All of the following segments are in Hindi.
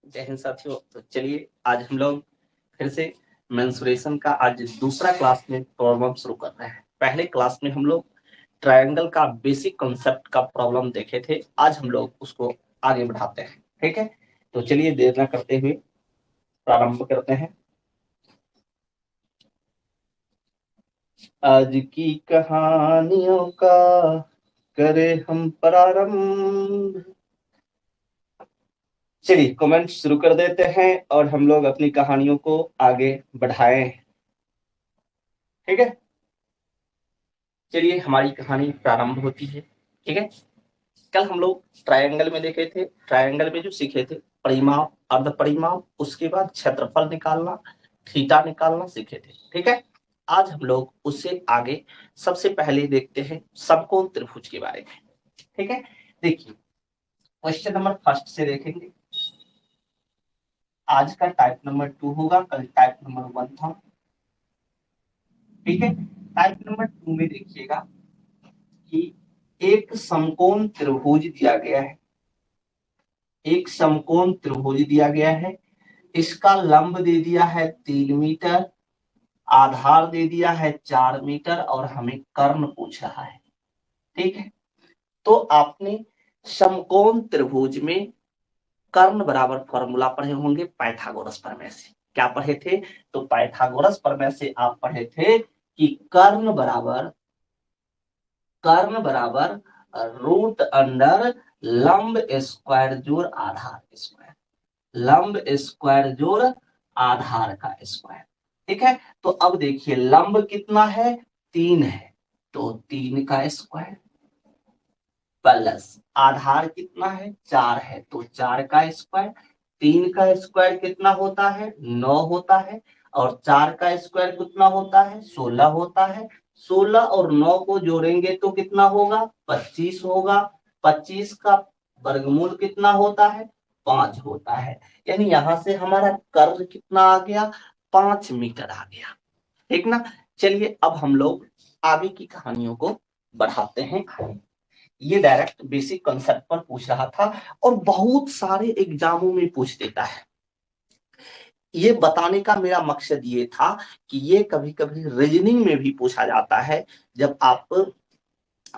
जय हिंद साथियों। तो चलिए आज हम लोग फिर से मेंसुरेशन का आज दूसरा क्लास में प्रॉब्लम शुरू कर रहे हैं। पहले क्लास में हम लोग ट्रायंगल का बेसिक कॉन्सेप्ट का प्रॉब्लम देखे थे। आज हम लोग उसको आगे बढ़ाते हैं। ठीक है, तो चलिए देर न करते हुए प्रारंभ करते हैं आज की कहानियों का। करे हम प्रारंभ। चलिए कमेंट शुरू कर देते हैं और हम लोग अपनी कहानियों को आगे बढ़ाएं। ठीक है, चलिए हमारी कहानी प्रारंभ होती है। ठीक है, कल हम लोग ट्रायंगल में देखे थे। ट्रायंगल में जो सीखे थे परिमाप, अर्ध परिमाप, उसके बाद क्षेत्रफल निकालना, थीटा निकालना सीखे थे। ठीक है, आज हम लोग उससे आगे सबसे पहले देखते हैं समकोण त्रिभुज के बारे में। ठीक है, देखिए क्वेश्चन नंबर फर्स्ट से देखेंगे। आज का टाइप नंबर 2 होगा, कल टाइप नंबर 1 था। ठीक है, टाइप नंबर 2 में देखिएगा कि एक समकोण त्रिभुज दिया गया है। एक समकोण त्रिभुज दिया गया है, इसका लंब दे दिया है 3 मीटर, आधार दे दिया है 4 मीटर और हमें कर्ण पूछ रहा है। ठीक है, तो आपने समकोण त्रिभुज में कर्ण बराबर फॉर्मूला पढ़े होंगे पाइथागोरस प्रमेय से। क्या पढ़े थे? तो पाइथागोरस प्रमेय से आप पढ़े थे कि कर्ण बराबर रूट अंडर लंब स्क्वायर जोड़ आधार स्क्वायर, लंब स्क्वायर जोड़ आधार का स्क्वायर। ठीक है, तो अब देखिए लंब कितना है? 3 है, तो 3 का स्क्वायर प्लस आधार कितना है? 4 है, तो 4 का स्क्वायर। 3 का स्क्वायर कितना होता है? 9 होता है, और 4 का स्क्वायर कितना होता है? 16 होता है। 16 और 9 को जोड़ेंगे तो कितना होगा? 25 होगा। 25 का वर्गमूल कितना होता है? 5 होता है। यानी यहां से हमारा कर्व कितना आ गया? 5 मीटर आ गया। ठीक ना। चलिए अब हम लोग आगे की कहानियों को बढ़ाते हैं। ये डायरेक्ट बेसिक कंसेप्ट पर पूछ रहा था और बहुत सारे एग्जामों में पूछ देता है। ये बताने का मेरा मकसद ये था कि ये कभी कभी रीजनिंग में भी पूछा जाता है। जब आप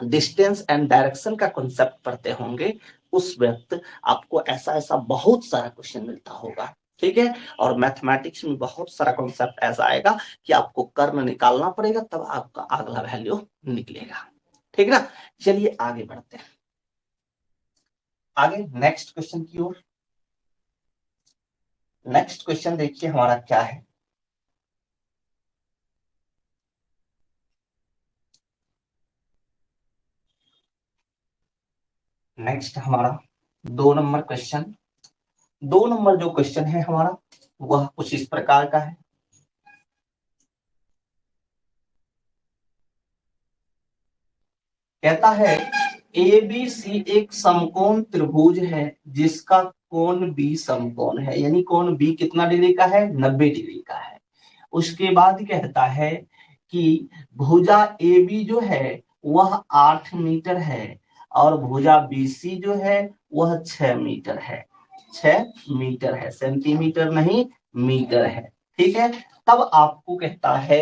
डिस्टेंस एंड डायरेक्शन का कॉन्सेप्ट पढ़ते होंगे उस वक्त आपको ऐसा ऐसा बहुत सारा क्वेश्चन मिलता होगा। ठीक है, और मैथमेटिक्स में बहुत सारा कॉन्सेप्ट ऐसा आएगा कि आपको कर्ण निकालना पड़ेगा, तब आपका अगला वैल्यू निकलेगा। ठीक ना। चलिए आगे बढ़ते हैं, आगे नेक्स्ट क्वेश्चन की ओर। नेक्स्ट क्वेश्चन देखिए हमारा क्या है। नेक्स्ट हमारा 2 नंबर क्वेश्चन। 2 नंबर जो क्वेश्चन है हमारा वह कुछ इस प्रकार का है। कहता है ए बी सी एक समकोण त्रिभुज है जिसका कोण बी समकोण है, यानी कोण बी कितना डिग्री का है? 90 डिग्री का है। उसके बाद कहता है कि भुजा ए बी जो है वह 8 मीटर है और भुजा बी सी जो है वह 6 मीटर है। 6 मीटर है, सेंटीमीटर नहीं मीटर है। ठीक है, तब आपको कहता है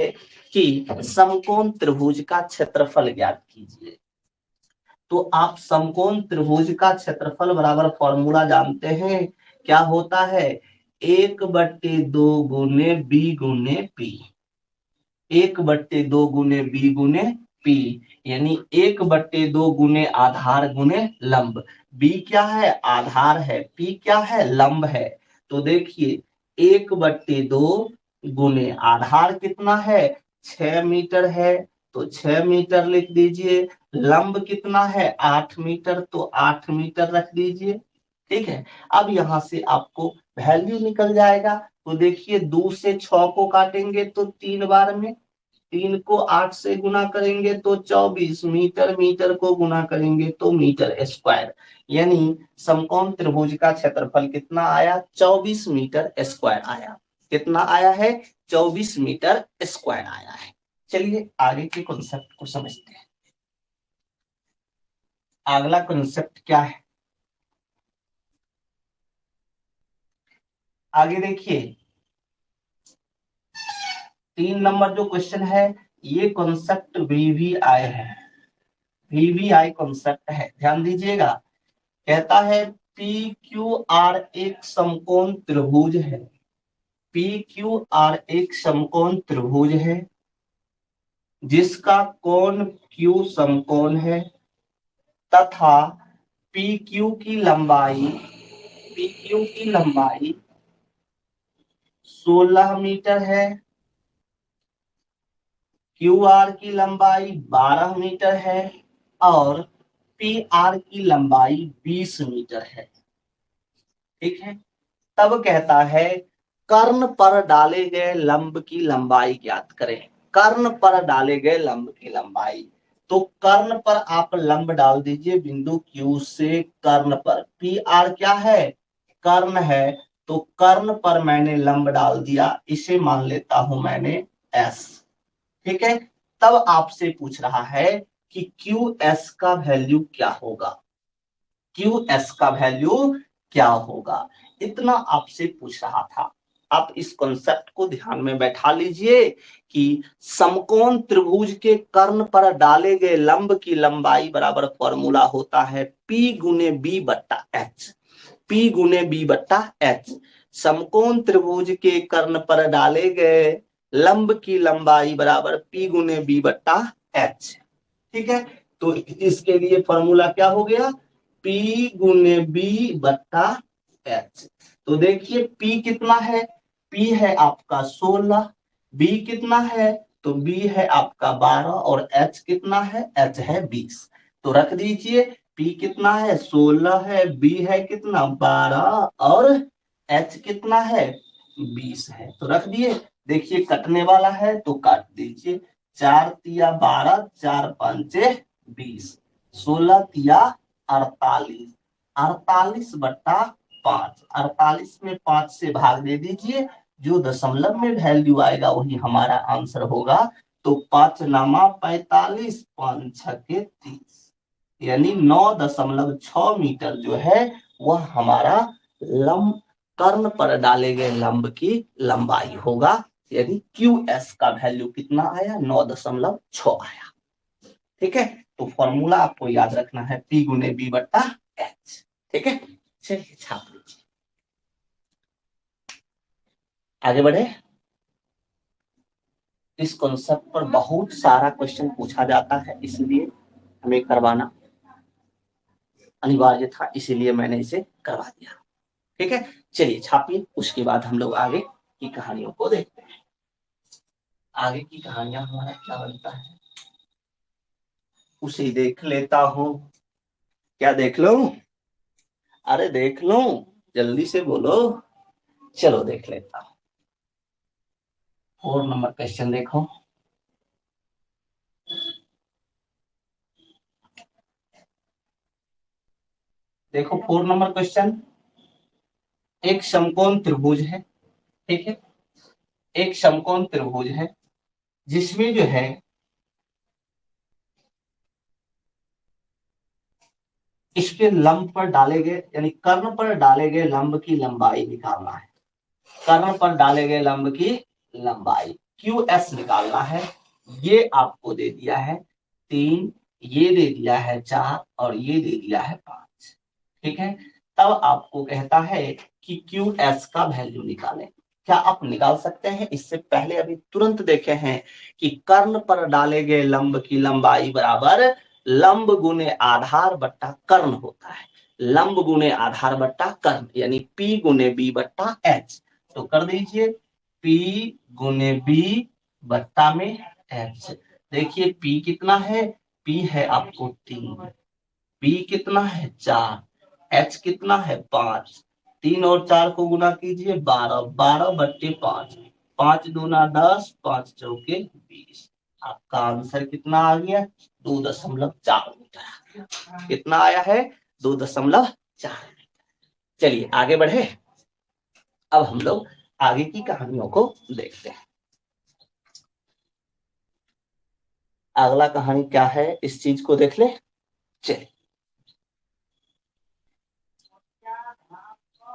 कि समकोण त्रिभुज का क्षेत्रफल ज्ञात कीजिए। तो आप समकोण त्रिभुज का क्षेत्रफल बराबर फॉर्मूला जानते हैं। क्या होता है? 1/2 गुने बी गुने पी। 1/2 गुने बी गुने पी, यानी 1/2 गुने आधार गुने लंब। बी क्या है? आधार है। पी क्या है? लंब है। तो देखिए 1/2 गुने आधार कितना है? 6 मीटर है, तो 6 मीटर लिख दीजिए। लंब कितना है? 8 मीटर, तो 8 मीटर रख दीजिए। ठीक है, अब यहां से आपको वैल्यू निकल जाएगा। तो देखिए 2 से 6 को काटेंगे तो 3 बार में, 3 को 8 से गुना करेंगे तो 24 मीटर, मीटर को गुना करेंगे तो मीटर स्क्वायर। यानी समकोण त्रिभुज का क्षेत्रफल कितना आया? 24 मीटर स्क्वायर आया। कितना आया है? 24 मीटर स्क्वायर आया है। चलिए आगे के कॉन्सेप्ट को समझते हैं। अगला कॉन्सेप्ट क्या है? आगे देखिए 3 नंबर जो क्वेश्चन है, ये कॉन्सेप्ट वीवीआई है, वीवीआई कॉन्सेप्ट है, ध्यान दीजिएगा। कहता है पी क्यू आर एक समकोण त्रिभुज है, पी क्यू आर एक समकोण त्रिभुज है जिसका कोण क्यू समकोण है तथा पी क्यू की लंबाई, पी क्यू की लंबाई 16 मीटर है, क्यू आर की लंबाई 12 मीटर है और पी आर की लंबाई 20 मीटर है। ठीक है, तब कहता है कर्ण पर डाले गए लंब की लंबाई ज्ञात करें। कर्ण पर डाले गए लंब की लंबाई, तो कर्ण पर आप लंब डाल दीजिए बिंदु Q से कर्ण पर। पी आर क्या है, कर्ण है, तो कर्ण पर मैंने लंब डाल दिया, इसे मान लेता हूं मैंने S। ठीक है, तब आपसे पूछ रहा है कि क्यू एस का वैल्यू क्या होगा, क्यू एस का वैल्यू क्या होगा, इतना आपसे पूछ रहा था। आप इस कॉन्सेप्ट को ध्यान में बैठा लीजिए कि समकोण त्रिभुज के कर्ण पर डाले गए लंब की लंबाई बराबर फॉर्मूला होता है P गुने बी बट्टा एच, P गुने बी बट्टा एच। समकोण त्रिभुज के कर्ण पर डाले गए लंब की लंबाई बराबर P गुने बी बट्टा एच। ठीक है, तो इसके लिए फॉर्मूला क्या हो गया, P गुने बी बट्टा एच। तो देखिए P कितना है, P है आपका 16, B कितना है, तो B है आपका 12 और H कितना है, H है 20। तो रख दीजिए P कितना है 16 है, B है कितना 12 और H कितना है 20 है, तो रख दिए। देखिए कटने वाला है तो काट दीजिए, 4 तिया 12, 4 पंचे 20, 16 तिया 48, 48 बट्टा 5, 48 में 5 से भाग दे दीजिए, जो दशमलव में वैल्यू आएगा वही हमारा आंसर होगा। तो 5 नामा 45, 5 छके 30, यानी 9.6 मीटर जो है वह हमारा लंब, कर्ण पर डाले गए लंब की लंबाई होगा। यानी क्यू एस का वैल्यू कितना आया, 9.6 आया। ठीक है, तो फॉर्मूला आपको याद रखना है P गुने बी बट्टा एच। ठीक है, चलिए छाप लीजिए, आगे बढ़े। इस कॉन्सेप्ट पर बहुत सारा क्वेश्चन पूछा जाता है, इसलिए हमें करवाना अनिवार्य था, इसीलिए मैंने इसे करवा दिया। ठीक है, चलिए छापिए, उसके बाद हम लोग आगे की कहानियों को देखते हैं। आगे की कहानियां हमारा क्या बनता है उसे देख लेता हूँ। क्या देख लो, अरे देख लो, जल्दी से बोलो, चलो देख लेता हूँ। 4 नंबर क्वेश्चन देखो। देखो 4 नंबर क्वेश्चन, एक समकोण त्रिभुज है। ठीक है, एक समकोण त्रिभुज है जिसमें जो है इसके लंब पर डाले गए, यानी कर्ण पर डाले गए लंब की लंबाई निकालना है, कर्ण पर डाले गए लंब की लंबाई क्यू एस निकालना है। ये आपको दे दिया है 3, ये दे दिया है 4 और ये दे दिया है 5। ठीक है, तब आपको कहता है कि क्यू एस का वैल्यू निकालें। क्या आप निकाल सकते हैं, इससे पहले अभी तुरंत देखे हैं कि कर्ण पर डाले गए लंब की लंबाई बराबर लंब गुने आधार बट्टा कर्ण होता है, लंब गुने आधार बट्टा कर्ण, यानी P गुने बी बट्टा एच। तो कर दीजिए P गुने बी बट्टा में एच। देखिए P कितना है, P है आपको 3, B कितना है 4, H कितना है 5, 3 और 4 को गुना कीजिए 12, 12 बट्टे 5, 5 दूना 10, 5 चौके 20। आपका आंसर कितना आ गया, 2.4 मीटर आ गया। कितना आया है, 2.4 मीटर। चलिए आगे बढ़े, अब हम लोग आगे की कहानियों को देखते हैं। अगला कहानी क्या है, इस चीज को देख ले। चलिए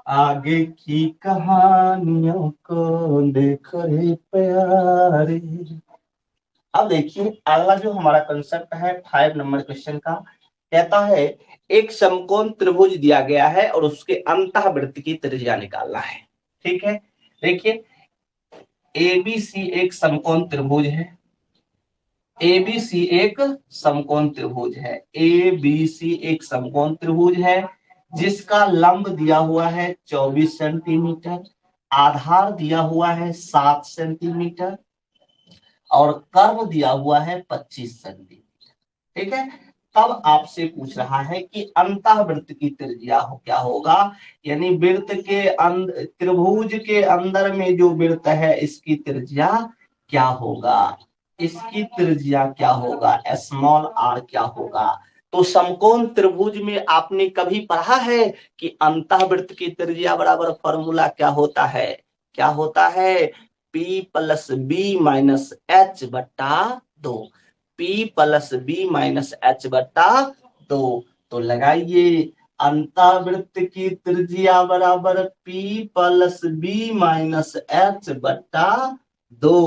आगे की कहानियों को देखो रे प्यारे। अब देखिए अगला जो हमारा कंसेप्ट है 5 नंबर क्वेश्चन का, कहता है एक समकोण त्रिभुज दिया गया है और उसके अंतःवृत्त की त्रिज्या निकालना है। ठीक है, देखिए एबीसी एक समकोण त्रिभुज है। एबीसी एक समकोण त्रिभुज है। एबीसी एक समकोण त्रिभुज है जिसका लंब दिया हुआ है 24 सेंटीमीटर, आधार दिया हुआ है 7 सेंटीमीटर और कर्व दिया हुआ है 25 सेंटीमीटर। ठीक है, तब आपसे पूछ रहा है कि अंतःवृत्त की त्रिज्या क्या होगा, यानी वृत्त के त्रिभुज के अंदर में जो वृत्त है इसकी त्रिज्या क्या होगा, इसकी त्रिज्या क्या होगा, स्मॉल आर क्या होगा। तो समकोण त्रिभुज में आपने कभी पढ़ा है कि अंतःवृत्त की त्रिज्या बराबर फॉर्मूला क्या होता है, क्या होता है, P plus B minus H बट्टा 2, P plus B minus H बट्टा 2। तो लगाइए अंतःवृत्त की त्रिज्या बराबर P plus B minus H बट्टा 2।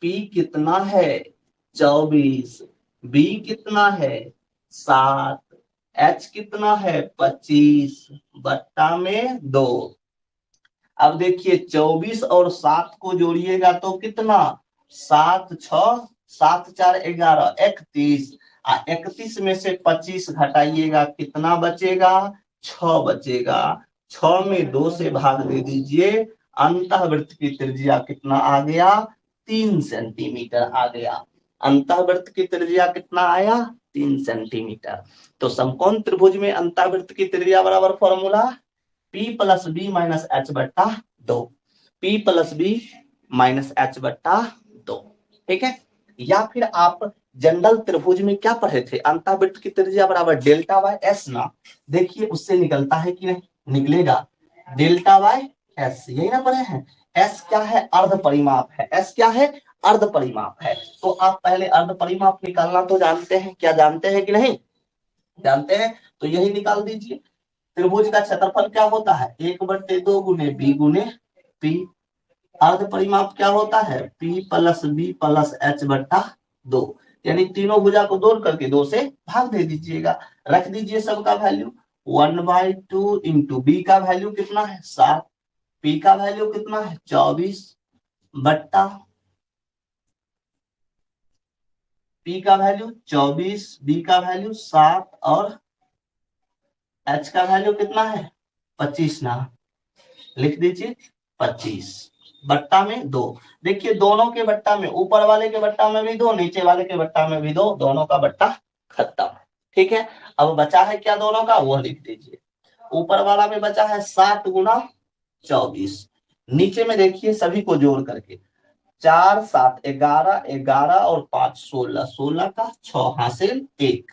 P कितना है 24, B कितना है 7, H कितना है 25 बट्टा में 2। अब देखिए 24 और 7 को जोड़िएगा तो कितना, 7 6 7 4 11 31, 31 में से 25 घटाइएगा कितना बचेगा, 6 बचेगा। 6 में 2 से भाग दे दीजिए, अंतःवृत्त की त्रिज्या कितना आ गया, 3 सेंटीमीटर आ गया। अंतःवृत्त की त्रिज्या कितना आया, 3 सेंटीमीटर। तो समकोण त्रिभुज में अंतःवृत्त की त्रिज्या बराबर formula P plus B minus H बट्टा 2, P plus B minus H बट्टा 2। ठीक है, या फिर आप जनरल त्रिभुज में क्या पढ़े थे, अंतःवृत्त की त्रिज्या बराबर डेल्टा बाय एस ना। देखिए उससे निकलता है कि नहीं, निकलेगा डेल्टा बाय एस, यही ना पढ़े हैं। एस क्या है, अर्ध परिमाप है, एस क्या है, अर्ध परिमाप है। तो आप पहले अर्ध परिमाप निकालना तो जानते हैं, क्या जानते हैं कि नहीं जानते हैं, तो यही निकाल दीजिए। त्रिभुज का क्षेत्रफल क्या होता है, 1/2 गुने बी गुने पी। अर्ध परिमाप क्या होता है, P plus B plus H बट्टा 2, यानी तीनों भुजा को जोड़ करके 2 से भाग दे दीजिएगा। रख दीजिए सबका वैल्यू, 1/2 इंटू बी का वैल्यू कितना है 7, पी का वैल्यू कितना है 24 बट्टा, पी का वैल्यू 24, बी का वैल्यू 7 और एच का वैल्यू कितना है 25 ना, लिख दीजिए 25 बट्टा में 2। देखिए दोनों के बट्टा में, ऊपर वाले के बट्टा में भी 2, नीचे वाले के बट्टा में भी 2, दोनों का बट्टा खत्म। ठीक है, अब बचा है क्या दोनों का, वो लिख दीजिए। ऊपर वाला में बचा है 7 गुना 24, नीचे में देखिए सभी को जोड़ करके 4 7 11, 11 और 5 16, 16 का 6 हासिल 1,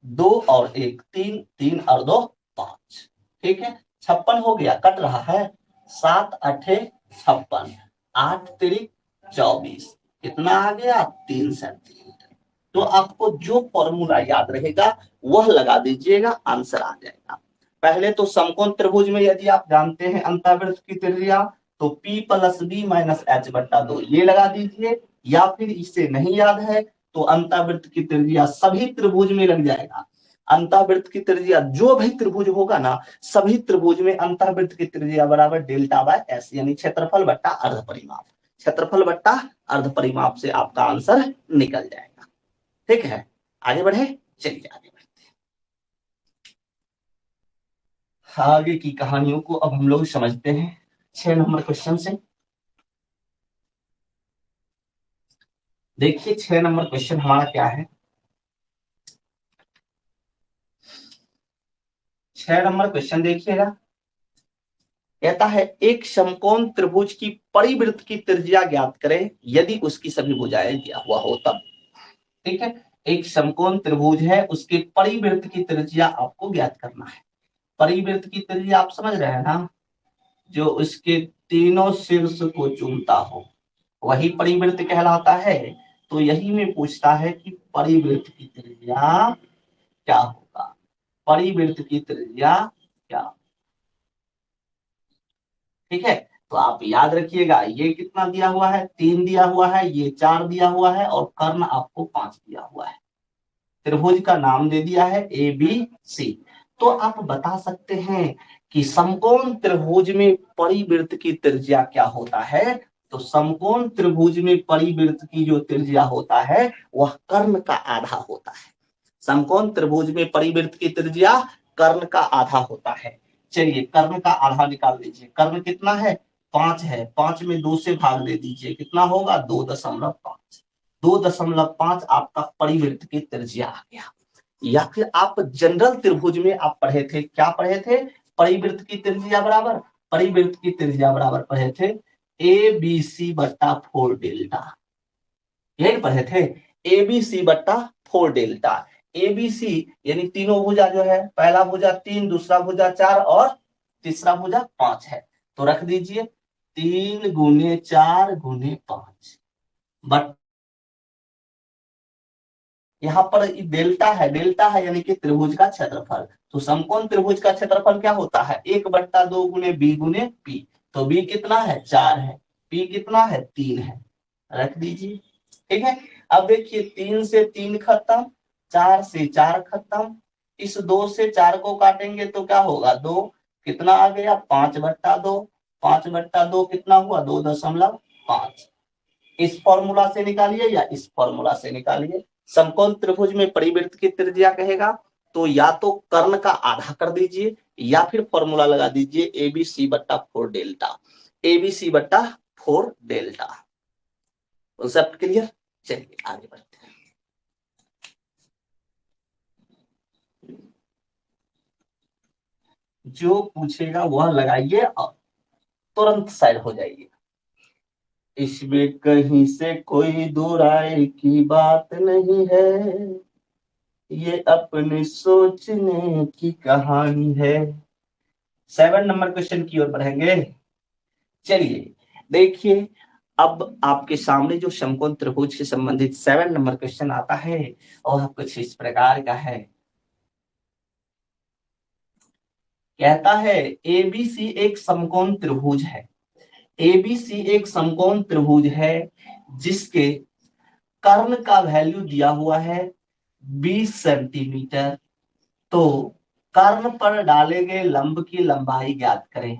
2 और 1 3, 3 और 2 5। ठीक है, 56 हो गया, कट रहा है, 7 8 56, 8 3 24, कितना आ गया 3 सेंटीमीटर। तो आपको जो फॉर्मूला याद रहेगा वह लगा दीजिएगा, आंसर आ जाएगा। पहले तो समकोण त्रिभुज में यदि आप जानते हैं अंतःवृत्त की त्रिज्या तो P plus B minus H बट्टा 2 ये लगा दीजिए, या फिर इससे नहीं याद है तो अंतःवृत्त की त्रिज्या सभी त्रिभुज में लग जाएगा। अंतःवृत्त की त्रिज्या जो भी त्रिभुज होगा ना, सभी त्रिभुज में अंतःवृत्त की त्रिज्या बराबर डेल्टा बाय एस, यानी क्षेत्रफल बट्टा अर्ध परिमाप, क्षेत्रफल बट्टा अर्ध परिमाप से आपका आंसर निकल जाएगा। ठीक है, आगे बढ़े, चलिए आगे बढ़ते हैं। आगे की कहानियों को अब हम लोग समझते हैं 6 नंबर क्वेश्चन से। देखिए 6 नंबर क्वेश्चन हमारा क्या है, 6 नंबर क्वेश्चन देखिएगा, कहता है एक समकोण त्रिभुज की परिवृत्त की त्रिज्या ज्ञात करें यदि उसकी सभी भुजाएं दिया हुआ हो तब। ठीक है, एक समकोण त्रिभुज है, उसके परिवृत्त की त्रिज्या आपको ज्ञात करना है। परिवृत्त की त्रिज्या आप समझ रहे हैं ना, जो उसके तीनों शीर्ष को चूमता हो वही परिवृत्त कहलाता है। तो यही में पूछता है कि परिवृत्त की त्रिज्या क्या होगा, परिवृत्त की त्रिज्या क्या। ठीक है, तो आप याद रखिएगा ये कितना दिया हुआ है, 3 दिया हुआ है, ये 4 दिया हुआ है और कर्ण आपको 5 दिया हुआ है। त्रिभुज का नाम दे दिया है ए बी सी। तो आप बता सकते हैं कि समकोण त्रिभुज में परिवृत्त की त्रिज्या क्या होता है। तो समकोण त्रिभुज में परिवृत्त की जो त्रिज्या होता है वह कर्ण का आधा होता है। समकोण त्रिभुज में परिवृत्त की त्रिज्या कर्ण का आधा होता है। चलिए कर्ण का आधा निकाल लीजिए। कर्ण कितना है, 5 है, 5 में 2 से भाग दे दीजिए, कितना होगा 2.5। 2.5 आपका परिवृत्त की त्रिज्या आ गया। या फिर आप जनरल त्रिभुज में आप पढ़े थे, क्या पढ़े थे, परिवृत्त की त्रिज्या बराबर, परिवृत्त की त्रिज्या बराबर पढ़े थे ए बी सी बट्टा 4 डेल्टा, यही पढ़े थे, ए बी सी बट्टा 4 डेल्टा। ए बी सी यानी तीनों भुजा जो है, पहला भुजा 3, दूसरा भुजा 4 और तीसरा भुजा 5 है। तो रख दीजिए 3 गुने 4 गुने 5 बट यहाँ पर डेल्टा है, डेल्टा है यानी कि त्रिभुज का क्षेत्रफल। तो समकोण त्रिभुज का क्षेत्रफल क्या होता है, 1/2 गुने बी गुने पी। तो बी कितना है 4 है, पी कितना है 3 है, रख दीजिए। ठीक है, अब देखिए 3 से 3 खत्म, 4 से 4 खत्म, इस 2 से 4 को काटेंगे तो क्या होगा 2, कितना आ गया 5/2, 5/2 कितना हुआ 2.5। इस फॉर्मूला से निकालिए या इस फॉर्मूला से निकालिए। समकोण त्रिभुज में परिवृत्त की त्रिज्या कहेगा तो या तो कर्ण का आधा कर दीजिए या फिर फॉर्मूला लगा दीजिए ABC/4 delta, ABC/4 delta. Concept clear. चलिए आगे बढ़ते हैं। जो पूछेगा वह लगाइए और तुरंत साइड हो जाइए। इसमें कहीं से कोई दो राय की बात नहीं है, ये अपने सोचने की कहानी है। 7 नंबर क्वेश्चन की ओर बढ़ेंगे। चलिए देखिए, अब आपके सामने जो समकोण त्रिभुज से संबंधित 7 नंबर क्वेश्चन आता है और कुछ इस प्रकार का है। कहता है एबीसी एक समकोण त्रिभुज है, एबीसी एक समकोण त्रिभुज है जिसके कर्ण का वैल्यू दिया हुआ है 20 सेंटीमीटर। तो कर्ण पर डाले गए लंब की लंबाई ज्ञात करें,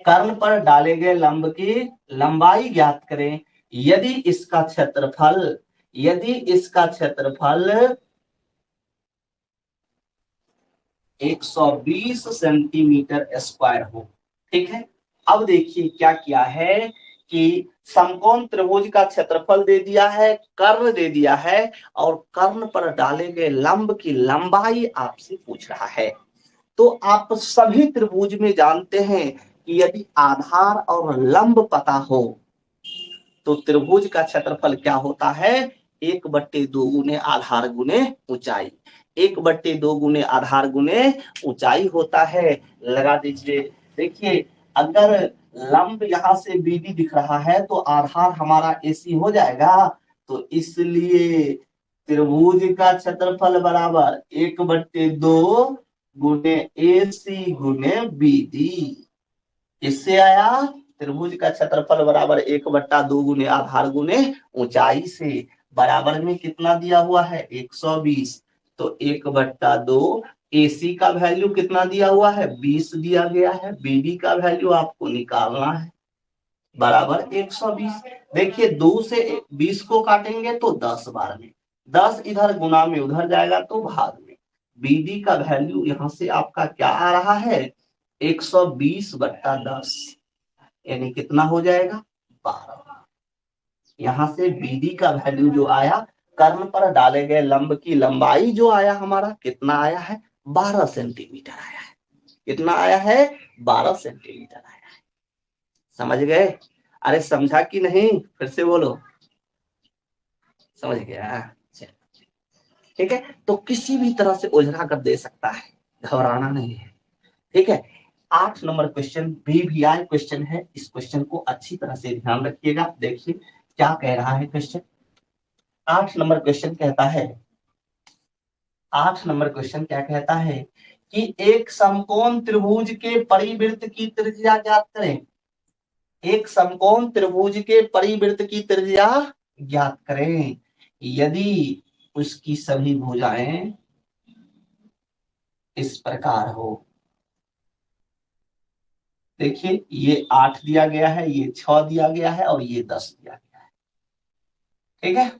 कर्ण पर डाले गए लंब की लंबाई ज्ञात करें यदि इसका क्षेत्रफल, यदि इसका क्षेत्रफल 120 सेंटीमीटर स्क्वायर हो। ठीक है, अब देखिए क्या किया है कि समकोण त्रिभुज का क्षेत्रफल दे दिया है, कर्ण दे दिया है और कर्ण पर डाले गए लंब की लंबाई आपसे पूछ रहा है। तो आप सभी त्रिभुज में जानते हैं कि यदि आधार और लंब पता हो तो त्रिभुज का क्षेत्रफल क्या होता है, 1/2 गुने आधार गुने ऊंचाई, 1/2 गुने आधार गुने ऊंचाई होता है। लगा दीजिए। देखिए अगर लंब यहाँ से बीडी दिख रहा है तो आधार हमारा एसी हो जाएगा, तो इसलिए त्रिभुज का क्षेत्रफल बराबर 1/2 गुने एसी गुने बीडी। इससे आया त्रिभुज का क्षेत्रफल बराबर 1/2 गुने आधार गुने ऊंचाई से, बराबर में कितना दिया हुआ है 120। तो 1/2 एसी का वैल्यू कितना दिया हुआ है 20 दिया गया है, बीडी का वैल्यू आपको निकालना है बराबर 120। देखिए 2 से 20 को काटेंगे तो 10 बार में, 10 इधर गुना में उधर जाएगा तो भाग में। बीडी का वैल्यू यहां से आपका क्या आ रहा है 120/10, यानी कितना हो जाएगा 12। यहां से बीडी का वैल्यू जो आया, कर्ण पर डाले गए लंब की लंबाई जो आया हमारा कितना आया है 12 सेंटीमीटर आया है। कितना आया है 12 सेंटीमीटर आया है। समझ गए, अरे समझा कि नहीं, फिर से बोलो। समझ गया, ठीक है। तो किसी भी तरह से उलझा कर दे सकता है, घबराना नहीं है। ठीक है, 8 नंबर क्वेश्चन BVI क्वेश्चन है, इस क्वेश्चन को अच्छी तरह से ध्यान रखिएगा। देखिए क्या कह रहा है क्वेश्चन। 8 नंबर क्वेश्चन कहता है, 8 नंबर क्वेश्चन क्या कहता है कि एक समकोण त्रिभुज के परिवृत्त की त्रिज्या ज्ञात करें। एक समकोण त्रिभुज के परिवृत्त की त्रिज्या ज्ञात करें यदि उसकी सभी भुजाएं इस प्रकार हो। देखिए ये 8 दिया गया है, ये 6 दिया गया है और ये 10 दिया गया है। ठीक है,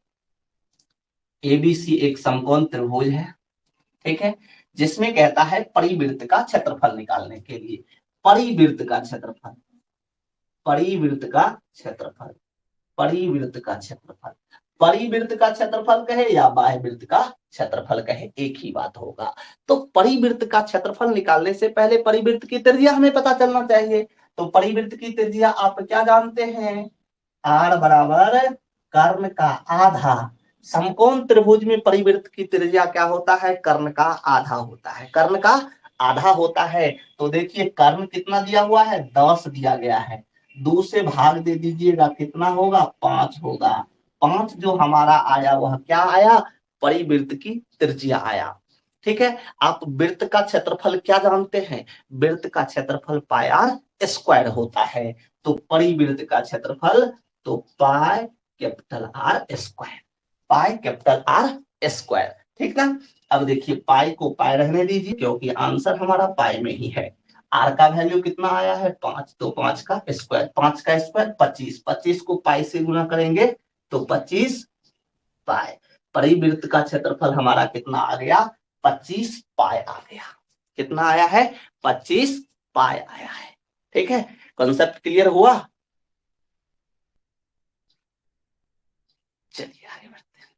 एबीसी एक समकोण त्रिभुज है। ठीक है, जिसमें कहता है परिवृत्त का क्षेत्रफल निकालने के लिए, परिवृत्त का क्षेत्रफल, परिवृत्त का क्षेत्रफल, परिवृत्त का क्षेत्रफल, परिवृत्त का क्षेत्रफल कहे या बाह्यवृत्त का क्षेत्रफल कहे एक ही बात होगा। तो परिवृत्त का क्षेत्रफल निकालने से पहले परिवृत्त की त्रिज्या हमें पता चलना चाहिए। तो परिवृत्त की त्रिज्या आप क्या जानते हैं, आर बराबर कर्ण का आधा। समकोण त्रिभुज में परिवृत्त की त्रिज्या क्या होता है, कर्ण का आधा होता है, कर्ण का आधा होता है। तो देखिए कर्ण कितना दिया हुआ है, 10 दिया गया है, 2 से भाग दे दीजिएगा, कितना होगा, 5 होगा। 5 जो हमारा आया वह क्या आया, परिवृत्त की त्रिज्या आया। ठीक है, आप वृत्त का क्षेत्रफल क्या जानते हैं, वृत्त का क्षेत्रफल पाई आर स्क्वायर होता है। तो परिवृत्त का क्षेत्रफल तो pi capital R square, pi capital R square. ठीक ना। अब देखिए पाई को पाई रहने दीजिए क्योंकि आंसर हमारा पाई में ही है। आर का वैल्यू कितना आया है, 5, तो 5 का स्क्वायर, 5 का स्क्वायर 25, 25 को पाई से गुना करेंगे तो 25 पाई। परिवृत्त का क्षेत्रफल हमारा कितना आ गया, 25 पाई आ गया। कितना आया है, 25 पाई आया है। ठीक है, कॉन्सेप्ट क्लियर हुआ। चलिए आगे बढ़ते हैं।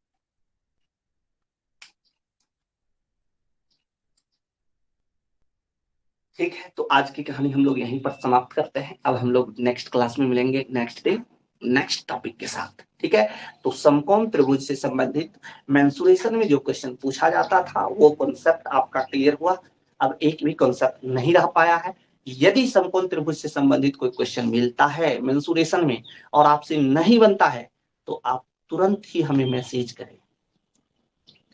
ठीक है, तो आज की कहानी हम लोग यहीं पर समाप्त करते हैं। अब हम लोग नेक्स्ट क्लास में मिलेंगे, नेक्स्ट डे नेक्स्ट टॉपिक के साथ। ठीक है, तो समकोण त्रिभुज से संबंधित मेंसुरेशन में जो क्वेश्चन पूछा जाता था वो कॉन्सेप्ट आपका क्लियर हुआ। अब एक भी कॉन्सेप्ट नहीं रह पाया है। यदि समकोण त्रिभुज से संबंधित कोई क्वेश्चन मिलता है मेंसुरेशन में और आपसे नहीं बनता है तो आप तुरंत ही हमें मैसेज करें।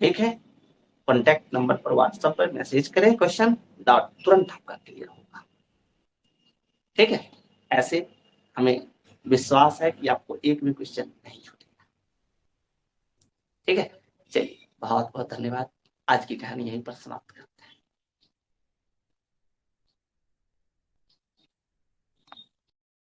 ठीक है, कॉन्टैक्ट नंबर पर व्हाट्सएप पर मैसेज करें, क्वेश्चन तुरंत आपका क्लियर होगा। ठीक है, ऐसे हमें विश्वास है कि आपको एक भी क्वेश्चन नहीं छूटेगा। ठीक है, चलिए बहुत बहुत धन्यवाद। आज की कहानी यहीं पर समाप्त करते हैं।